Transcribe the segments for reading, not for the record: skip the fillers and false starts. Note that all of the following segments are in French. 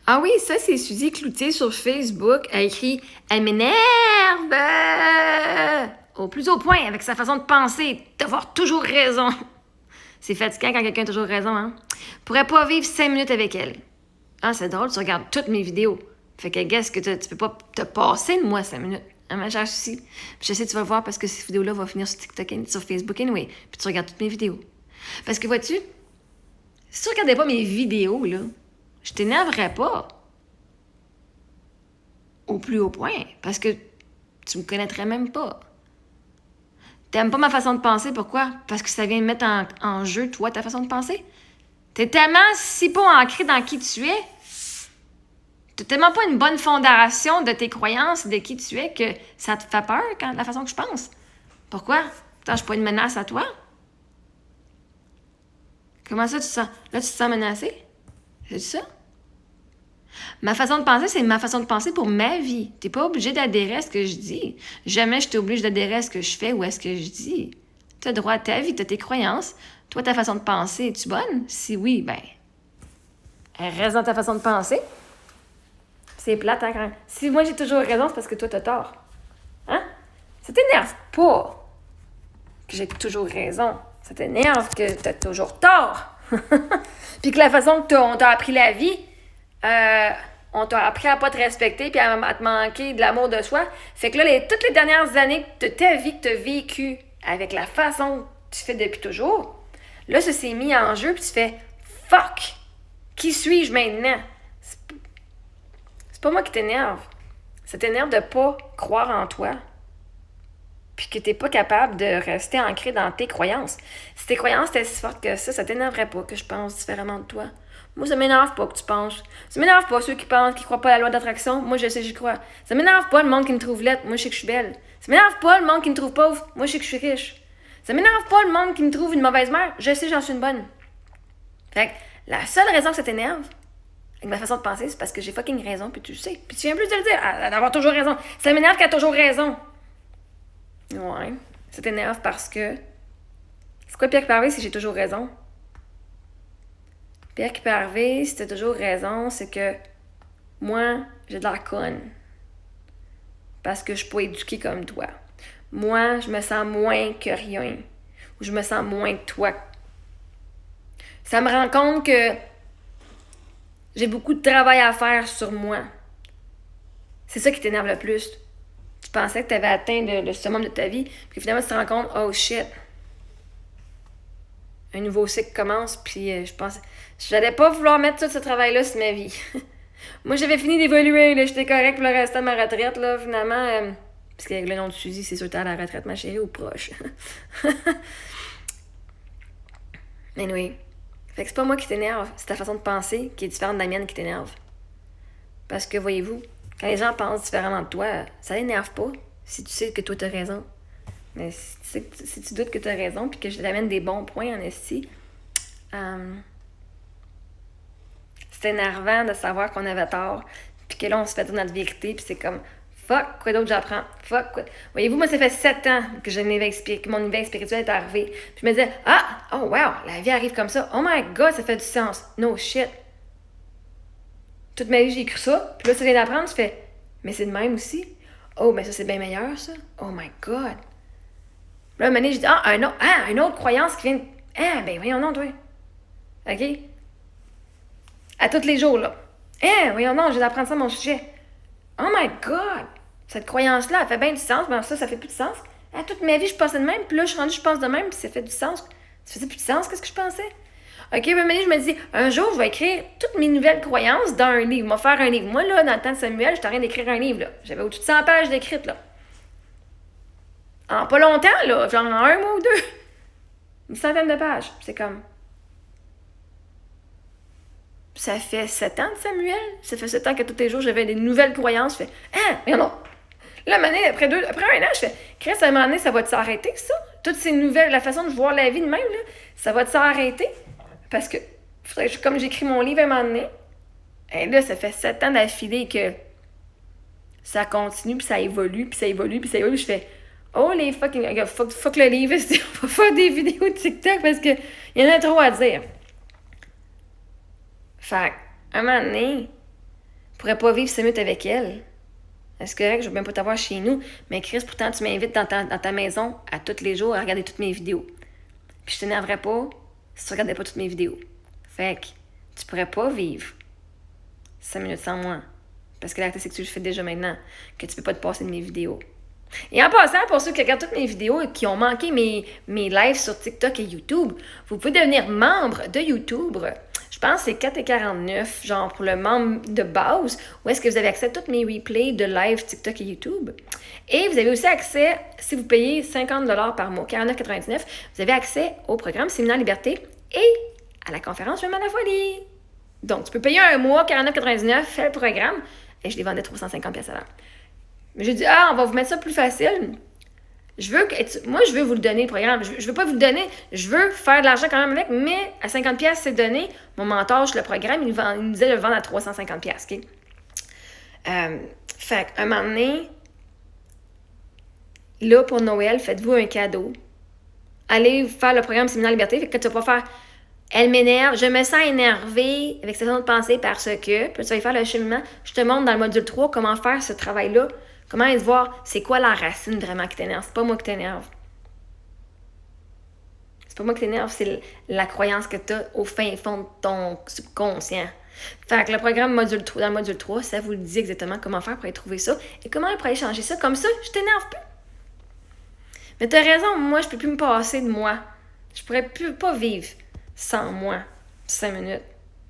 Ah oui, ça, c'est Suzy Cloutier sur Facebook. Elle écrit « Elle m'énerve! Au plus haut point, avec sa façon de penser, d'avoir toujours raison. » C'est fatigant quand quelqu'un a toujours raison, hein? Pourrais pas vivre 5 minutes avec elle. Ah, c'est drôle, tu regardes toutes mes vidéos. Fait que, guess que tu peux pas te passer de moi 5 minutes. Ah, mais j'ai aussi. Puis je sais que tu vas voir parce que cette vidéo-là va finir sur TikTok, sur Facebook anyway. Puis tu regardes toutes mes vidéos. Parce que, vois-tu, si tu regardais pas mes vidéos, là, je t'énerverais pas. Au plus haut point. Parce que tu me connaîtrais même pas. T'aimes pas ma façon de penser, pourquoi? Parce que ça vient mettre en jeu, toi, ta façon de penser? T'es tellement si pas ancré dans qui tu es. T'as tellement pas une bonne fondation de tes croyances, de qui tu es, que ça te fait peur quand la façon que je pense. Pourquoi? Attends, je suis pas une menace à toi? Comment ça, tu te sens? Là, tu te sens menacé? C'est ça? Ma façon de penser, c'est ma façon de penser pour ma vie. T'es pas obligé d'adhérer à ce que je dis. Jamais je t'oblige d'adhérer à ce que je fais ou à ce que je dis. T'as droit à ta vie, t'as tes croyances. Toi, ta façon de penser, es-tu bonne? Si oui, ben, elle reste dans ta façon de penser. C'est plate, hein, quand... Si moi j'ai toujours raison, c'est parce que toi, t'as tort. Hein? Ça t'énerve pas que j'ai toujours raison. Ça t'énerve que t'as toujours tort. Puis que la façon que on t'a appris la vie, on t'a appris à pas te respecter puis à te manquer de l'amour de soi. Fait que là, toutes les dernières années de ta vie que t'as vécu avec la façon que tu fais depuis toujours, là, ça s'est mis en jeu puis tu fais « Fuck! Qui suis-je maintenant? » C'est pas moi qui t'énerve. Ça t'énerve de pas croire en toi puis que t'es pas capable de rester ancré dans tes croyances. Si tes croyances étaient si fortes que ça t'énerverait pas que je pense différemment de toi. Moi, ça m'énerve pas que tu penses. Ça m'énerve pas ceux qui pensent, qui croient pas à la loi d'attraction. Moi, je sais, j'y crois. Ça m'énerve pas le monde qui me trouve laide. Moi, je sais que je suis belle. Ça m'énerve pas le monde qui me trouve pauvre. Moi, je sais que je suis riche. Ça m'énerve pas le monde qui me trouve une mauvaise mère. Je sais, j'en suis une bonne. Fait que la seule raison que ça t'énerve, avec ma façon de penser, c'est parce que j'ai fucking raison, puis tu le sais. Puis tu viens plus de le dire, d'avoir toujours raison. Ça m'énerve qu'elle a toujours raison. Ouais. Ça t'énerve parce que... C'est quoi le pire qui peut arriver si j'ai toujours raison? Le pire qui peut arriver si t'as toujours raison, c'est que moi, j'ai de la conne. Parce que je suis pas éduquée comme toi. Moi, je me sens moins que rien. Ou je me sens moins que toi. Ça me rend compte que j'ai beaucoup de travail à faire sur moi. C'est ça qui t'énerve le plus. Tu pensais que tu avais atteint le summum de ta vie, puis finalement tu te rends compte, oh shit, un nouveau cycle commence, puis je pense, j'allais pas vouloir mettre tout ce travail-là sur ma vie. Moi, j'avais fini d'évoluer, là, j'étais correct pour le restant de ma retraite, là, finalement, parce qu'avec le nom de Suzy, c'est sûr que t'es à la retraite, ma chérie, ou proche. Anyway, fait que c'est pas moi qui t'énerve, c'est ta façon de penser qui est différente de la mienne qui t'énerve. Parce que, voyez-vous, quand les gens pensent différemment de toi, ça l'énerve pas si tu sais que toi t'as raison. Mais si tu doutes que t'as raison puis que je t'amène des bons points en esti, c'est énervant de savoir qu'on avait tort puis que là on se fait dire notre vérité puis c'est comme fuck, quoi d'autre j'apprends? Fuck, quoi. Voyez-vous, moi ça fait 7 ans que mon éveil spirituel est arrivé. Puis je me disais, oh wow, la vie arrive comme ça. Oh my god, ça fait du sens. No shit. Toute ma vie, j'ai cru ça. Puis là, tu viens d'apprendre, tu fais, mais c'est de même aussi. Oh, mais ça, c'est bien meilleur, ça. Oh my God. Là, un moment donné, j'ai dit, une autre croyance qui vient. Ben voyons non, toi. OK? À tous les jours, là. Voyons non, je viens d'apprendre ça, mon sujet. Oh my God. Cette croyance-là, elle fait bien du sens, mais ça fait plus de sens. Toute ma vie, je pensais de même, puis là, je pense de même, puis ça fait du sens. Ça faisait plus de sens, qu'est-ce que je pensais? OK, ben, je me dis, un jour, je vais écrire toutes mes nouvelles croyances dans un livre. Je vais faire un livre. Moi, là, dans le temps de Samuel, j'étais en train d'écrire un livre, là. J'avais au-dessus de 100 pages d'écrites, là. En pas longtemps, là, genre en un mois ou deux. Une centaine de pages. C'est comme... Ça fait 7 ans de Samuel. Ça fait 7 ans que tous les jours, j'avais des nouvelles croyances. Je fais, mais non. Là, après un an, je fais, Chris, à un moment donné, ça va-tu s'arrêter, ça? Toutes ces nouvelles, la façon de voir la vie de même, là, ça va-tu s'arrêter? Parce que, comme j'écris mon livre à un moment donné, et là, ça fait 7 ans d'affilée que ça continue, puis ça évolue, puis ça évolue, puis ça évolue. Je fais, oh les fucking, fuck le livre, on va faire des vidéos de TikTok parce qu'il y en a trop à dire. Fait un moment donné, pourrais pas vivre 5 minutes avec elle. C'est correct, je veux même pas t'avoir chez nous, mais Chris, pourtant, tu m'invites dans ta maison à tous les jours à regarder toutes mes vidéos. Puis je t'énerverais pas si tu regardais pas toutes mes vidéos. Fait que tu pourrais pas vivre 5 minutes sans moi. Parce que la réalité, c'est que tu le fais déjà maintenant, que tu peux pas te passer de mes vidéos. Et en passant, pour ceux qui regardent toutes mes vidéos et qui ont manqué mes lives sur TikTok et YouTube, vous pouvez devenir membre de YouTube. Je pense que c'est 4,49$, genre pour le membre de base, où est-ce que vous avez accès à tous mes replays de live TikTok et YouTube. Et vous avez aussi accès, si vous payez 50$ par mois, 49,99$, vous avez accès au programme Séminaire Liberté et à la conférence Je m'en à la folie. Donc, tu peux payer un mois, 49,99$, fais le programme, et je les vendais 350$ à l'heure. Mais j'ai dit, on va vous mettre ça plus facile. Moi, je veux vous le donner, le programme. Je veux pas vous le donner. Je veux faire de l'argent quand même avec, mais à 50$, c'est donné. Mon mentor, le programme, il me disait de le vendre à 350$. OK? Fait qu'à un moment donné, là, pour Noël, faites-vous un cadeau. Allez faire le programme Séminaire Liberté. Fait que tu vas pas faire elle m'énerve, je me sens énervée avec cette façon de penser parce que, puis tu vas y faire le cheminement. Je te montre dans le module 3 comment faire ce travail-là. Comment aller voir c'est quoi la racine vraiment qui t'énerve. C'est pas moi qui t'énerve. C'est pas moi qui t'énerve, c'est la croyance que tu as au fin fond de ton subconscient. Fait que le programme module 3, dans le module 3, ça vous dit exactement comment faire pour aller trouver ça et comment pour aller changer ça. Comme ça, je t'énerve plus. Mais t'as raison, moi, je peux plus me passer de moi. Je pourrais plus pas vivre sans moi. 5 minutes.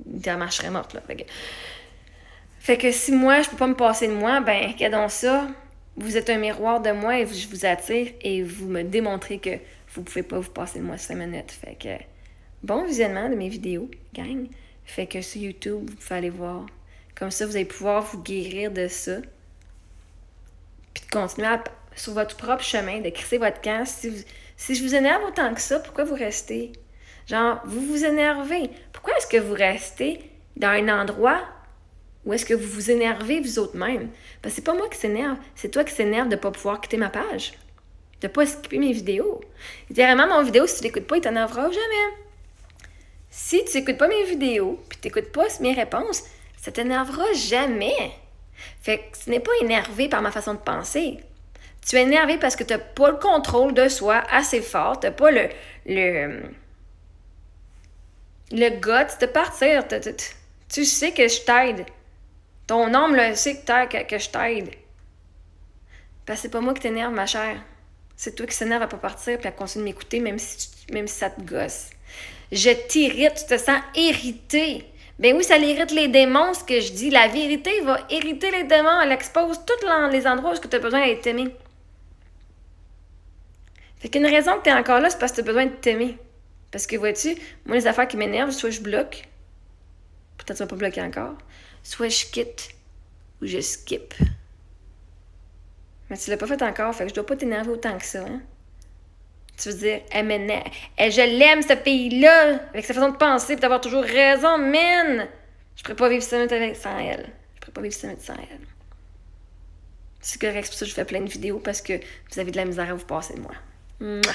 Littéralement, je serais morte, là. Fait que si moi, je peux pas me passer de moi, ben, regardons ça. Vous êtes un miroir de moi et je vous attire et vous me démontrez que vous pouvez pas vous passer de moi 5 minutes. Fait que, bon visionnement de mes vidéos, gang. Fait que sur YouTube, vous pouvez aller voir. Comme ça, vous allez pouvoir vous guérir de ça. Puis de continuer sur votre propre chemin, de crisser votre camp. Si je vous énerve autant que ça, pourquoi vous restez? Genre, vous vous énervez. Pourquoi est-ce que vous restez dans un endroit où est-ce que vous vous énervez vous autres mêmes? Parce que c'est pas moi qui s'énerve, c'est toi qui s'énerve de pas pouvoir quitter ma page. De pas skipper mes vidéos. Littéralement, mon vidéo, si tu l'écoutes pas, il t'énervera jamais. Si tu n'écoutes pas mes vidéos, puis tu n'écoutes pas mes réponses, ça t'énervera jamais. Fait que tu n'es pas énervé par ma façon de penser. Tu es énervé parce que tu n'as pas le contrôle de soi assez fort, tu n'as pas le guts de partir. Tu sais que je t'aide. Ton âme le sait que je t'aide. Parce que c'est pas moi qui t'énerve, ma chère. C'est toi qui s'énerve à pas partir puis à continuer de m'écouter même si ça te gosse. Je t'irrite, tu te sens irrité. Ben oui, ça l'irrite les démons, ce que je dis. La vérité va irriter les démons. Elle expose tous les endroits où tu as besoin d'être aimé. Fait qu'une raison que tu es encore là, c'est parce que tu as besoin de t'aimer. Parce que, vois-tu, moi, les affaires qui m'énervent, soit je bloque, peut-être tu vas pas bloquer encore, soit je quitte ou je skip. Mais tu l'as pas fait encore, fait que je dois pas t'énerver autant que ça, hein? Tu veux dire, elle m'énerve. Je l'aime, cette fille-là, avec sa façon de penser, puis d'avoir toujours raison, man! Je pourrais pas vivre 5 minutes sans elle. Je pourrais pas vivre 5 minutes sans elle. C'est correct, c'est pour ça que je fais plein de vidéos, parce que vous avez de la misère à vous passer de moi. Mouah!